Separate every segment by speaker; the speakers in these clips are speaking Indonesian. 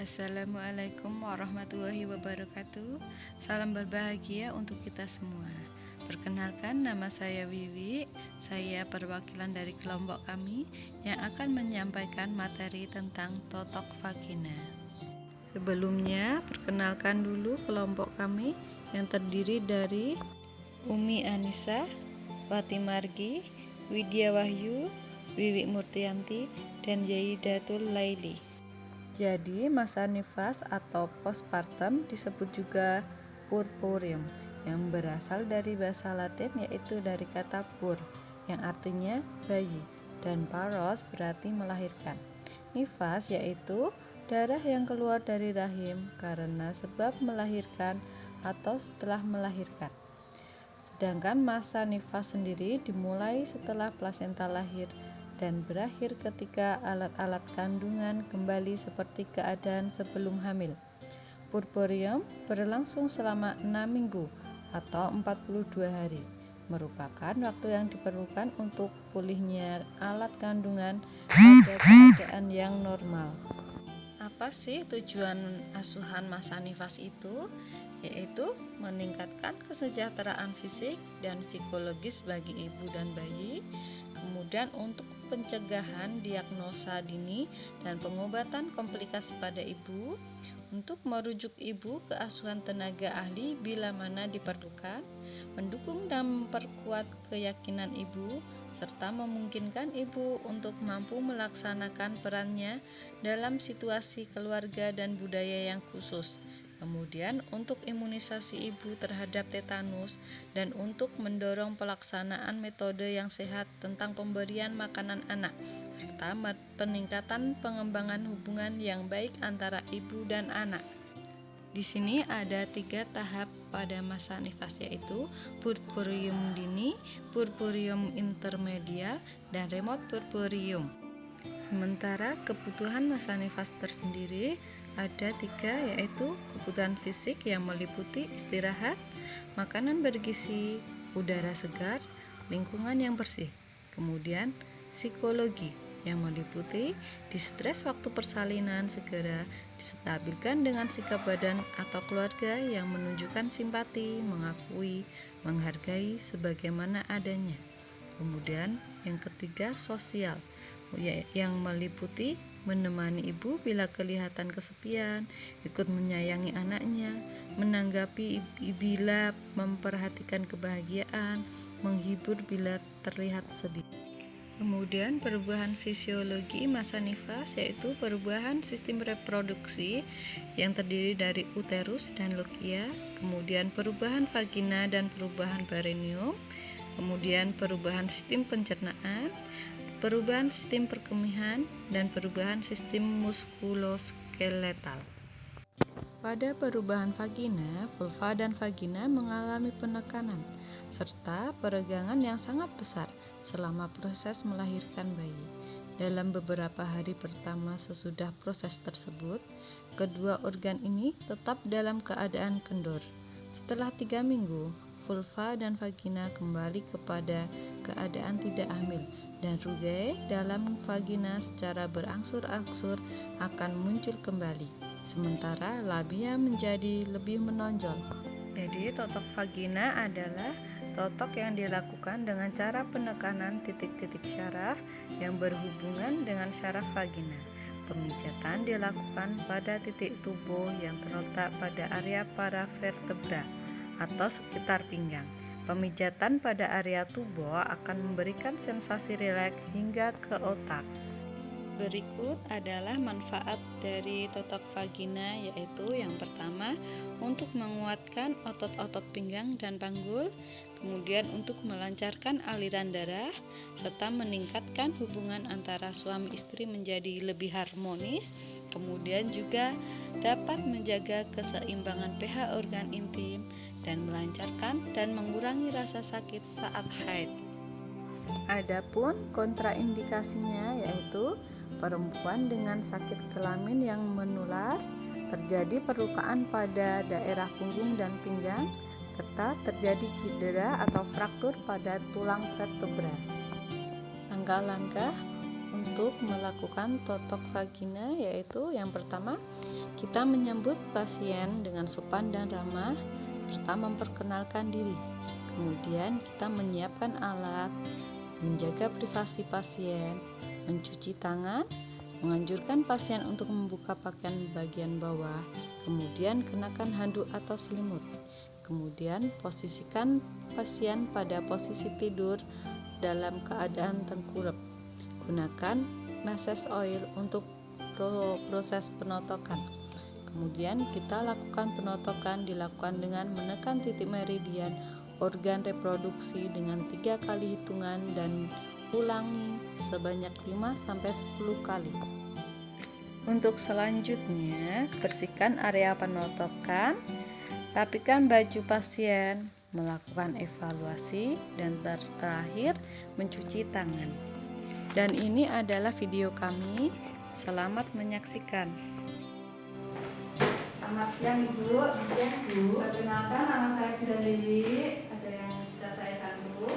Speaker 1: Assalamualaikum warahmatullahi wabarakatuh. Salam berbahagia untuk kita semua. Perkenalkan, nama saya Wiwi. Saya perwakilan dari kelompok kami yang akan menyampaikan materi tentang totok vagina. Sebelumnya, perkenalkan dulu kelompok kami yang terdiri dari Umi Anissa, Wati Margi, Widya Wahyu, Wiwi Murtianti, dan Jaidatul Laili. Jadi, masa nifas atau postpartum disebut juga purpurium, yang berasal dari bahasa Latin yaitu dari kata pur, yang artinya bayi, dan paros berarti melahirkan. Nifas yaitu darah yang keluar dari rahim karena sebab melahirkan atau setelah melahirkan. Sedangkan masa nifas sendiri dimulai setelah plasenta lahir dan berakhir ketika alat-alat kandungan kembali seperti keadaan sebelum hamil. Purpurium berlangsung selama 6 minggu atau 42 hari, merupakan waktu yang diperlukan untuk pulihnya alat kandungan pada keadaan yang normal. Apa sih tujuan asuhan masa nifas itu? Yaitu meningkatkan kesejahteraan fisik dan psikologis bagi ibu dan bayi, kemudian untuk pencegahan diagnosa dini dan pengobatan komplikasi pada ibu, untuk merujuk ibu ke asuhan tenaga ahli bila mana diperlukan, mendukung dan memperkuat keyakinan ibu, serta memungkinkan ibu untuk mampu melaksanakan perannya dalam situasi keluarga dan budaya yang khusus. Kemudian untuk imunisasi ibu terhadap tetanus dan untuk mendorong pelaksanaan metode yang sehat tentang pemberian makanan anak, serta peningkatan pengembangan hubungan yang baik antara ibu dan anak. Di sini ada 3 tahap pada masa nifas, yaitu purpurium dini, purpurium intermedial, dan remote purpurium. Sementara kebutuhan masa nifas tersendiri ada 3, yaitu kebutuhan fisik yang meliputi istirahat, makanan bergizi, udara segar, lingkungan yang bersih. Kemudian psikologi yang meliputi distres waktu persalinan segera distabilkan dengan sikap badan atau keluarga yang menunjukkan simpati, mengakui, menghargai sebagaimana adanya. Kemudian yang ketiga sosial, yang meliputi menemani ibu bila kelihatan kesepian, ikut menyayangi anaknya, menanggapi bila memperhatikan kebahagiaan, menghibur bila terlihat sedih. Kemudian perubahan fisiologi masa nifas yaitu perubahan sistem reproduksi yang terdiri dari uterus dan lokia, kemudian perubahan vagina dan perubahan perineum, kemudian perubahan sistem pencernaan, perubahan sistem perkemihan, dan perubahan sistem muskuloskeletal. Pada perubahan vagina, vulva dan vagina mengalami penekanan serta peregangan yang sangat besar selama proses melahirkan bayi. Dalam beberapa hari pertama sesudah proses tersebut, kedua organ ini tetap dalam keadaan kendor. Setelah 3 minggu, vulva dan vagina kembali kepada keadaan tidak hamil, dan rugae dalam vagina secara berangsur-angsur akan muncul kembali, sementara labia menjadi lebih menonjol. Jadi totok vagina adalah totok yang dilakukan dengan cara penekanan titik-titik syaraf yang berhubungan dengan syaraf vagina. Pemijatan dilakukan pada titik tubuh yang terletak pada area paravertebra atau sekitar pinggang. Pemijatan pada area tubuh akan memberikan sensasi rileks hingga ke otak. Berikut adalah manfaat dari totok vagina, yaitu yang pertama untuk menguatkan otot-otot pinggang dan panggul, kemudian untuk melancarkan aliran darah, serta meningkatkan hubungan antara suami istri menjadi lebih harmonis, kemudian juga dapat menjaga keseimbangan pH organ intim dan melancarkan dan mengurangi rasa sakit saat haid. Adapun kontraindikasinya yaitu perempuan dengan sakit kelamin yang menular, terjadi perlukaan pada daerah punggung dan pinggang, serta terjadi cedera atau fraktur pada tulang vertebra. Langkah-langkah untuk melakukan totok vagina yaitu yang pertama, Kita menyambut pasien dengan sopan dan ramah, serta memperkenalkan diri. Kemudian kita menyiapkan alat, menjaga privasi pasien, mencuci tangan, menganjurkan pasien untuk membuka pakaian bagian bawah, kemudian kenakan handuk atau selimut. Kemudian posisikan pasien pada posisi tidur dalam keadaan tengkurap. Gunakan massage oil untuk proses penotokan. Kemudian kita lakukan penotokan dilakukan dengan menekan titik meridian organ reproduksi dengan 3 kali hitungan dan ulangi sebanyak 5-10 kali. Untuk selanjutnya, bersihkan area penotokan, rapikan baju pasien, melakukan evaluasi, dan terakhir mencuci tangan. Dan ini adalah video kami. Selamat menyaksikan.
Speaker 2: Selamat siang Ibu. Perkenalkan, nama saya Bunda Dewi. Ada yang bisa saya bantu?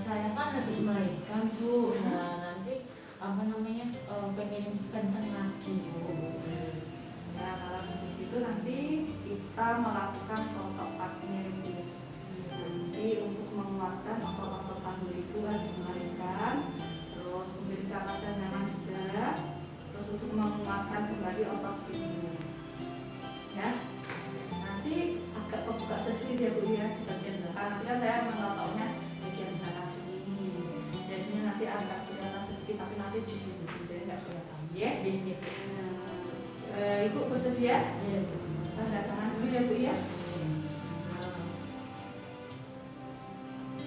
Speaker 3: Saya kan habis melahirkan Bu. Nah nanti pengen kenceng lagi Bu.
Speaker 2: Ya, kalau begitu nanti kita melakukan otot paginya Ibu. Nanti untuk mengeluarkan otot-otot pagu itu harus melahirkan, terus memberikan rasa nyaman juga, terus untuk menguatkan kembali otot ibu. Ya, nanti agak terbuka sedikit ya Bu ya di bagian belakang. Nanti kan saya menotoknya bagian belakang sini, jadinya nanti agak kelihatan sedikit, tapi nanti di sini jadi nggak kelihatan. Ya, Ibu bersedia? Tanda tangan dulu ya Bu ya.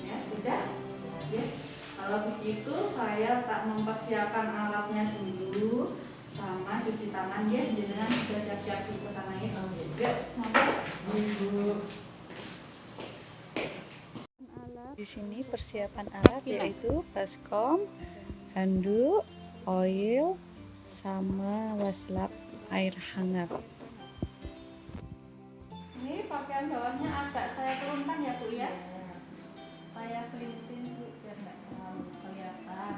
Speaker 2: Ya, sudah. Ya, kalau begitu saya tak mempersiapkan alatnya dulu. Sama cuci tangan ya, jenengan sudah siap-siap dulu ke sana ya. Enggak,
Speaker 1: Di sini persiapan alat yaitu baskom, handuk, oil, sama waslap air hangat.
Speaker 2: Ini pakaian bawahnya agak saya turunkan ya Bu ya. Saya selimutin Bu biar nggak terlalu kelihatan.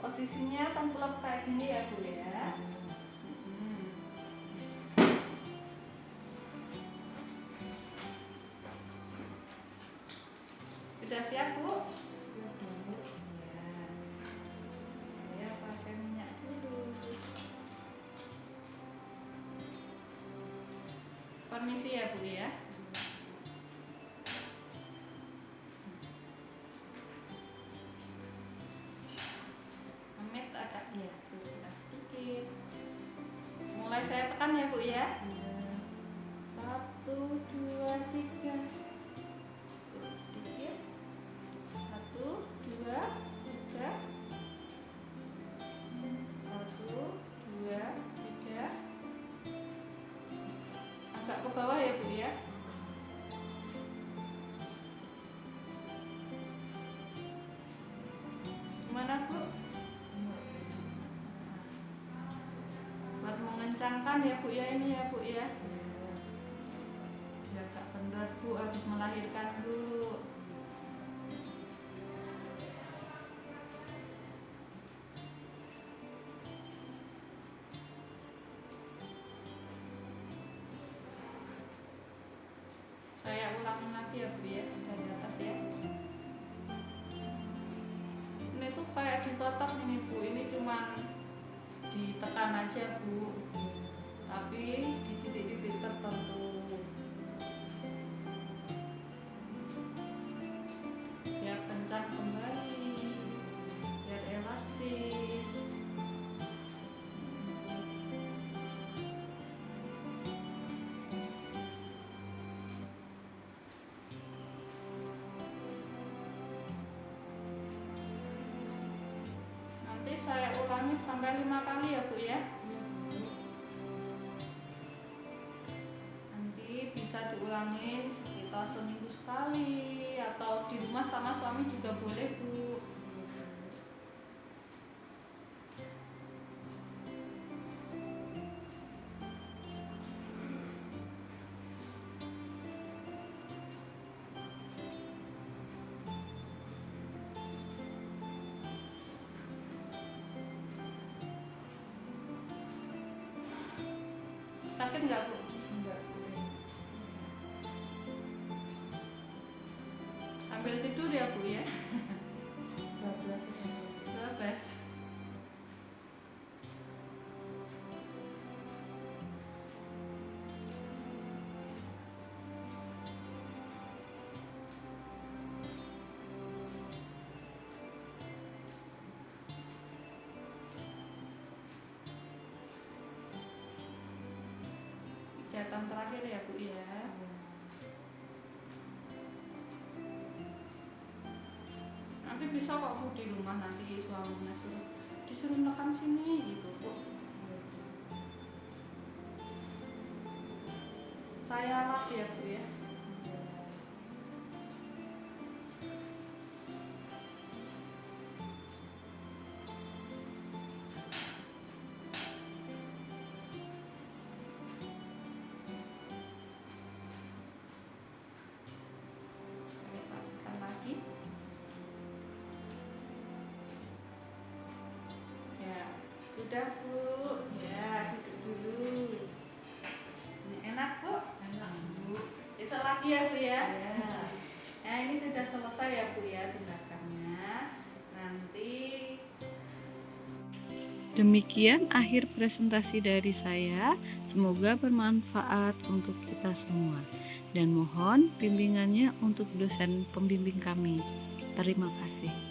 Speaker 2: Posisinya tengkulap kayak gini ya Bu ya. Sudah siap Bu? Ya. Saya pakai minyak dulu. Permisi ya Bu ya. Amit agak ya, sedikit. Mulai saya tekan ya Bu ya. 1, 2, 3. Turun sedikit. 1, 2, 3. 1, 2, 3. Agak ke bawah ya Bu ya. Gimana Bu? Buat mengencangkan ya Bu ya, ini ya Bu ya. Biar gak kendor Bu habis melahirkan Bu. Saya ulangin lagi ya Bu ya, dari atas ya. Ini tuh kayak ditotok ini Bu, ini cuman ditekan aja Bu, tapi di titik-titik tertentu biar kencang kembali, biar elastis. Nanti saya ulangi sampai 5 kali ya Bu ya. Nanti bisa diulangin sekitar seminggu sekali, atau di rumah sama suami juga boleh Bu. Sakit nggak Bu?
Speaker 3: Enggak.
Speaker 2: Sambil tidur ya Bu ya?
Speaker 3: 12 ya.
Speaker 2: 12. Pijatan terakhir ya Bu ya. Nanti bisa kok Bu di rumah, nanti suaminya disuruh nekan sini gitu Bu. Saya lap ya Bu ya. Saya lapkan lagi. Ya, sudah Bu. Ya, duduk dulu. Ini enak Bu?
Speaker 3: Enak Bu.
Speaker 2: Besok lagi ya Bu ya.
Speaker 3: Ya.
Speaker 2: Nah, ini sudah selesai ya Bu ya tindakannya. Nanti demikian akhir presentasi dari saya. Semoga bermanfaat untuk kita semua. Dan mohon bimbingannya untuk dosen pembimbing kami. Terima kasih.